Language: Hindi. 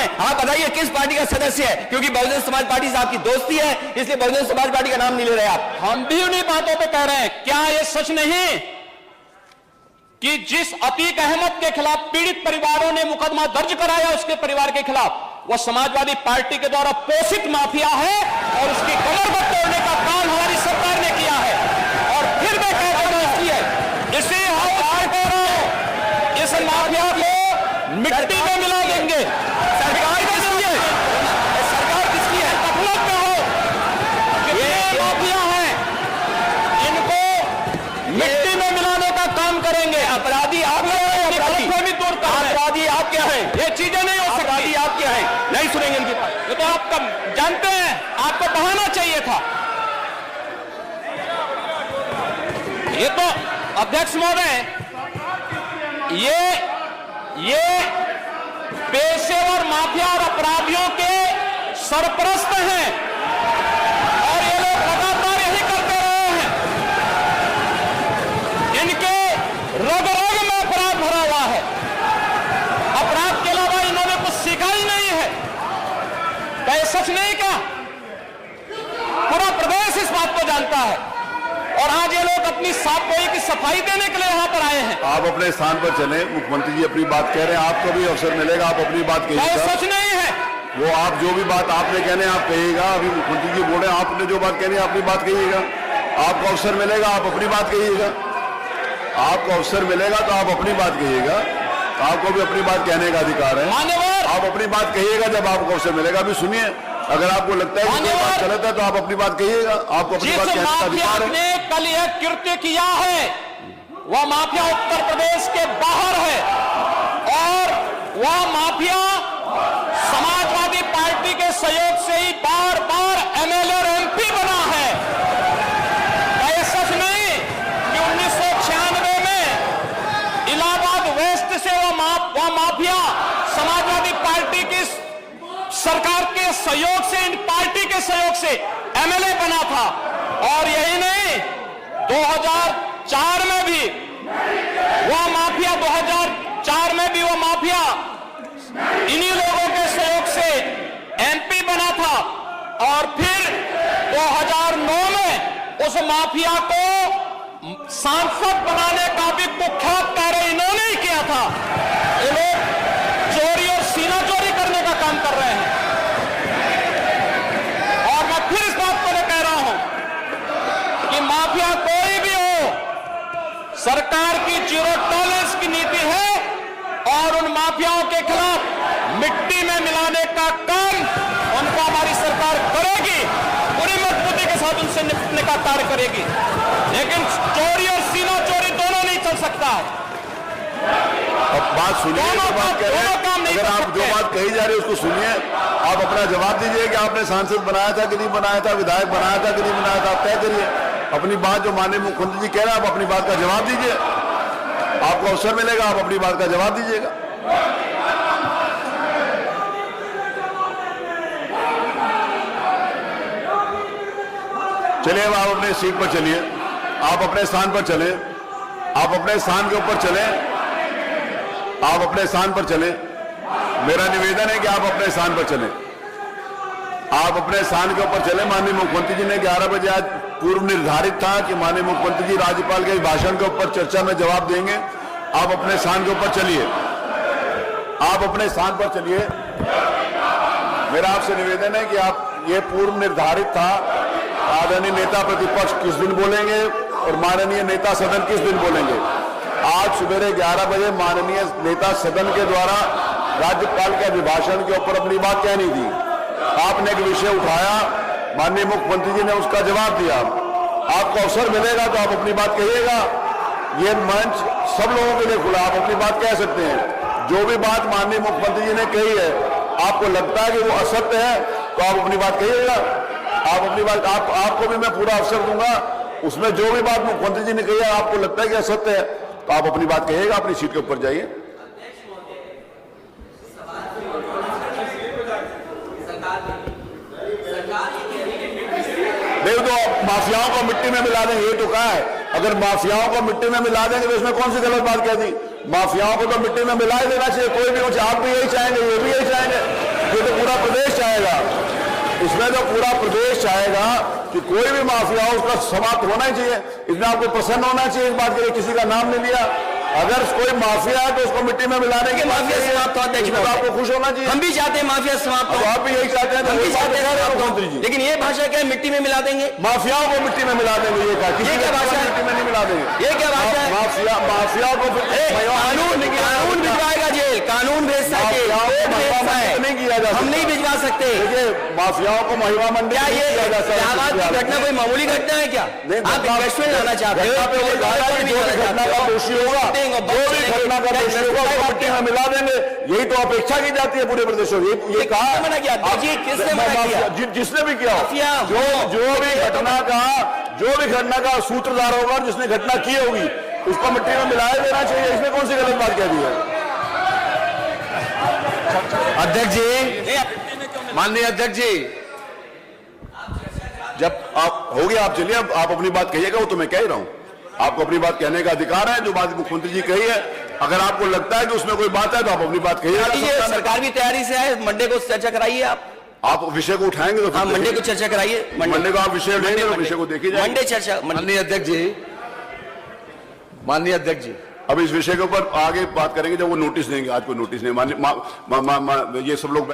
है? आप बताइए किस पार्टी का सदस्य है? क्योंकि बहुजन समाज पार्टी से आपकी दोस्ती है, इसलिए बहुजन समाज पार्टी का नाम नहीं ले रहे आप। हम भी उन्हीं बातों पे कह रहे हैं। क्या ये सच नहीं कि जिस अतीक अहमद के खिलाफ पीड़ित परिवारों ने मुकदमा दर्ज कराया उसके परिवार के खिलाफ, वह समाजवादी पार्टी के द्वारा पोषित माफिया है और उसकी कमर को तोड़ने का काम हमारी सरकार ने किया है। और फिर मैं कहता हूं इसी इस माफिया को मिट्टी में मिला देंगे। सरकार किसकी है? सरकार किसकी है? मतलब में हो ये माफिया है, इनको मिट्टी में मिलाने का काम करेंगे। अपराधी आप क्या है? अपराधी आप क्या है? ये चीजें नहीं हो सकती। अपराधी आप क्या है? नहीं सुनेंगे इनकी बात। ये तो आप जानते हैं, आपको बहाना चाहिए था। ये तो अध्यक्ष महोदय, ये पेशेवर माफिया और अपराधियों के सरपरस्त हैं और ये लोग लगातार यही करते रहे हैं। इनके रग रग में अपराध भरा हुआ है। अपराध के अलावा इन्होंने कुछ सीखा ही नहीं है। क्या ये सच नहीं? क्या पूरा प्रदेश इस बात को जानता है? और आज ये लोग अपनी साफ गोई की सफाई देने के लिए यहां पर आए हैं। आप अपने स्थान पर चले, मुख्यमंत्री जी अपनी बात कह रहे हैं, आपको भी अवसर मिलेगा, आप अपनी बात कहिएगा। सच नहीं है वो आप जो भी बात आपने कहने आप कहिएगा। अभी मुख्यमंत्री जी बोल रहे हैं, आपने जो बात कहनी है अपनी बात कहिएगा। आपको अवसर मिलेगा, आप अपनी बात कहिएगा। आपको अवसर मिलेगा तो आप अपनी बात कहिएगा। आपको भी अपनी बात कहने का अधिकार है। मान्यवर, आप अपनी बात कहिएगा जब आपको अवसर मिलेगा। अभी सुनिए, अगर आपको लगता है कि कोई बात गलत है तो आप अपनी बात कहिएगा। आपको अपनी बात कहने का अधिकार है। ने कल यह कृत्य किया है, वह माफिया उत्तर प्रदेश के बाहर है और वह माफिया समाजवादी पार्टी के सहयोग से ही बार बार एमएलए और एमपी बना है। क्या सच नहीं कि 1996 में इलाहाबाद वेस्ट से वह माफिया समाजवादी पार्टी की सरकार के सहयोग से, इन पार्टी के सहयोग से एमएलए बना था? और यही नहीं, 2004 में भी वह माफिया 2004 में भी वह माफिया इन्हीं लोगों के सहयोग से एमपी बना था। और फिर 2009 में उस माफिया को सांसद बनाने का भी कुख्यात कार्य इन्होंने ही किया था। ये लोग चोरी और सीना चोरी करने का काम कर रहे हैं। और मैं फिर इस बात को कह रहा हूं कि माफिया कोई भी हो, सरकार की जीरो टॉलरेंस की नीति है और उन माफियाओं के खिलाफ मिट्टी में मिलाने का काम उनको हमारी सरकार करेगी, पूरी मजबूती के साथ उनसे निपटने का कार्य करेगी। लेकिन चोरी और सीना चोरी दोनों नहीं चल सकता है। अब बात सुनिए, बात कह रहे हैं। अगर आप जो बात कही जा रही है उसको सुनिए, आप अपना जवाब दीजिए कि आपने सांसद बनाया था कि नहीं बनाया था, विधायक बनाया था कि नहीं बनाया था, आप तय करिए अपनी बात। जो माननीय मुख्यमंत्री जी कह रहे हैं, आप अपनी बात का जवाब दीजिए। आपको अवसर मिलेगा, आप अपनी बात का जवाब दीजिएगा। चलिए, अब आप अपने सीट पर चलिए, आप अपने स्थान पर चले, आप अपने स्थान के ऊपर चले, आप अपने स्थान पर चले। मेरा निवेदन है कि आप अपने स्थान पर चले, आप अपने स्थान के ऊपर चले। माननीय मुख्यमंत्री जी ने 11 बजे आज पूर्व निर्धारित था कि माननीय मुख्यमंत्री जी राज्यपाल के भाषण के ऊपर चर्चा में जवाब देंगे। आप अपने स्थान के ऊपर चलिए, आप अपने स्थान पर चलिए। मेरा आपसे निवेदन है कि आप, ये पूर्व निर्धारित था आदरणीय नेता प्रतिपक्ष किस दिन बोलेंगे और माननीय नेता सदन किस दिन बोलेंगे। आज सुबह 11 बजे माननीय नेता सदन के द्वारा राज्यपाल के अभिभाषण के ऊपर अपनी बात कहनी थी। आपने एक विषय उठाया, माननीय मुख्यमंत्री जी ने उसका जवाब दिया। आपको अवसर मिलेगा तो आप अपनी बात कहिएगा। ये मंच सब लोगों के लिए खुला, आप अपनी बात कह सकते हैं। जो भी बात माननीय मुख्यमंत्री जी ने कही है, आपको लगता है कि वो असत्य है तो आप अपनी बात कहिएगा। आप अपनी बात, आपको भी मैं पूरा अवसर दूंगा। उसमें जो भी बात मुख्यमंत्री जी ने कही है आपको लगता है कि असत्य है तो आप अपनी बात कहिएगा। अपनी सीट के ऊपर जाइए। नहीं तो माफियाओं को मिट्टी में मिला देंगे, ये तो कहा है। अगर माफियाओं को मिट्टी में मिला देंगे तो इसमें कौन सी गलत बात कह दी? माफियाओं को तो मिट्टी में मिला ही देना चाहिए, कोई भी हो। आप भी यही चाहेंगे, ये भी यही चाहेंगे। प्रदेश चाहेगा, इसमें तो पूरा प्रदेश चाहेगा कि कोई भी माफिया हो उसका समाप्त होना ही चाहिए। इसमें आपको प्रसन्न होना चाहिए इस बात के लिए, किसी का नाम नहीं लिया। अगर कोई माफिया है तो उसको मिट्टी में मिलाने के माफिया समाप्त होता है, इसमें तो आपको खुश होना चाहिए। हम भी चाहते हैं माफिया समाप्त हो, अब आप भी यही चाहते हैं, हम भी चाहते हैं मुख्यमंत्री जी। लेकिन ये भाषा क्या है, मिट्टी में मिला देंगे? माफियाओं को मिट्टी में मिला देंगे, ये कहा, किसी क्या भाषा है? मिट्टी में नहीं मिला देंगे। ये क्या भाषा है? माफियाओं को कानून भिजवाएगा जेल, कानून भेजता है जेल, भेजता है। नहीं किया जा सकता। हम नहीं भिजवा सकते। देखिए, माफियाओं को महिमा मंडी क्या ये किया जा सकता। इलाहाबाद की घटना कोई मामूली घटना है क्या? आप इंक्वेस्ट में लाना चाहते हो? जो भी घटना का दोषी होगा, जो भी घटना का दोषी होगा उसको मिट्टी में मिला देंगे, यही तो अपेक्षा की जाती है पूरे प्रदेश में। ये कहा मना किया जी, किसने मना किया? जिसने भी किया माफिया जो भी घटना का सूत्रधार होगा, जिसने घटना की होगी, उसको मिट्टी में मिलाया देना चाहिए। इसमें कौन सी गलत बात कह दी है? अध्यक्ष जी, माननीय अध्यक्ष जी, जब आप हो गया, आप चलिए, अब आप अपनी बात कहिएगा, वो तो मैं कह ही रहा हूं। आपको अपनी बात कहने का अधिकार है, जो बात मुख्यमंत्री जी कही है। अगर आपको लगता है कि उसमें कोई बात है तो आप अपनी बात कहिएगा। सरकार भी तैयारी से है, मंडे को चर्चा कराइए। आप विषय को उठाएंगे तो हाँ, मंडे को चर्चा कराइए। मंडे को आप विषय उठाएंगे तो विषय को देखिए जाएगा। मंडे चर्चा। माननीय अध्यक्ष जी, माननीय अध्यक्ष जी, अब इस विषय के ऊपर आगे बात करेंगे जब वो नोटिस देंगे। आज कोई नोटिस नहीं, ये सब लोग